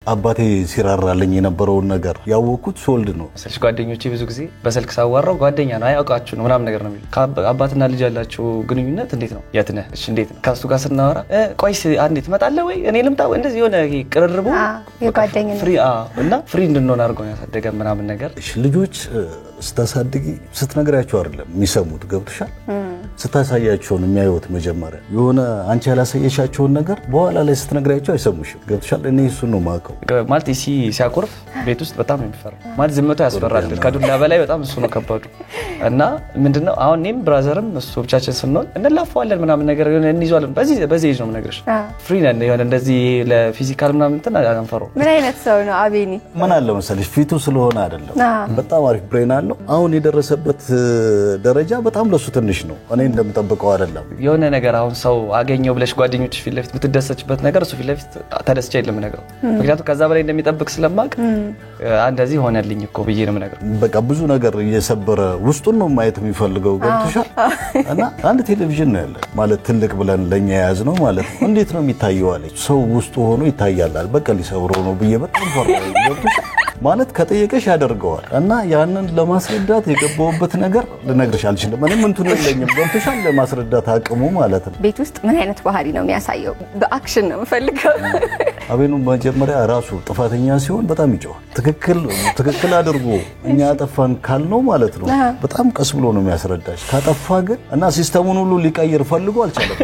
አባቴ ሲራራልኝ የነበረውን ነገር ያወኩት ሶልድ ነው። ስልሽ ጓደኞቼ ብዙ ጊዜ በስልክ ሳዋራው ጓደኛ ነው አያውቃችሁ ነው ምናምን ነገር ነው የሚሉ አባትና ልጅ ያላችሁ ግንኙነት እንዴት ነው የት ነህ እሺ እንዴት ነው ካሱ ጋር ስናወራ ቆይስ አንዴ ትመጣለህ ወይ እኔ ልምጣው እንደዚህ የሆነ ቅርርቡ የጓደኝነት ፍሪ እና ፍሪ እንድንሆን አድርጎ ያሳደገ ምናምን ነገር እሺ ልጆች ስታሳድጊ ስትነግራቸው አይደለም የሚሰሙት ገብቶሻል ስታሳያቸው ነው የሚያዩት መጀመሪያ የሆነ አንቺ ያላሳየሻቸውን ነገር በኋላ ላይ ስትነግራቸው አይሰሙሽም ገብቶሻል እኔ እሱ ነው ማቀው ማለት ሲያቆርፍ ቤት ውስጥ በጣም የሚፈራ ማለት ዝምቶ ያስፈራል ከዱላ በላይ በጣም እሱ ነው ከባዱ እና ምንድነው አሁን እኔም ብራዘርም እሱ ብቻችን ስንሆን እንላፋዋለን ምናምን ነገር እንይዟለን በዚህ ነው ነገርሽ ፍሪ ነን የሆነ እንደዚህ ለፊዚካል ምናምን እንትን አንፈረው ምን አይነት ሰው ነው አቤኒ ምን አለ መሰለሽ ፊቱ ስለሆነ አይደለም በጣም አሪፍ ብሬን አለው አሁን የደረሰበት ደረጃ በጣም ለሱ ትንሽ ነው እኔ እንደምጠብቀው አይደለም የሆነ ነገር አሁን ሰው አገኘው ብለሽ ጓደኞች ፊት ለፊት ብትደሰችበት ነገር እሱ ፊት ለፊት ተደስቼ አይደለም ነገር ምክንያቱም ከዛ በላይ እንደሚጠብቅ ስለማቅ እንደዚህ ሆነልኝ እኮ ብዬ ነው ነገር በቃ ብዙ ነገር እየሰበረ ውስጡን ነው ማየት የሚፈልገው ገብቶሻል እና አንድ ቴሌቪዥን ነው ያለ ማለት ትልቅ ብለን ለኛ ያዝ ነው ማለት ነው እንዴት ነው የሚታየው አለች ሰው ውስጡ ሆኖ ይታያላል በቃ ሊሰብረው ነው ብዬ በጣም ፈራው ገብቶሻል ማለት ከጠየቀሽ ያደርገዋል እና ያንን ለማስረዳት የገባውበት ነገር ልነግርሽ አልችልም ምንም እንትን የለኝም ገብቶሻል ለማስረዳት አቅሙ ማለት ነው ቤት ውስጥ ምን አይነት ባህሪ ነው የሚያሳየው በአክሽን ነው ፈልገው አቤኑ መጀመሪያ ራሱ ጥፋተኛ ሲሆን በጣም ይጮሃል ትክክል አድርጎ እኛ አጠፋን ካልነው ማለት ነው በጣም ቀስ ብሎ ነው የሚያስረዳሽ ካጠፋ ግን እና ሲስተሙን ሁሉ ሊቀይር ፈልጎ አልቻለም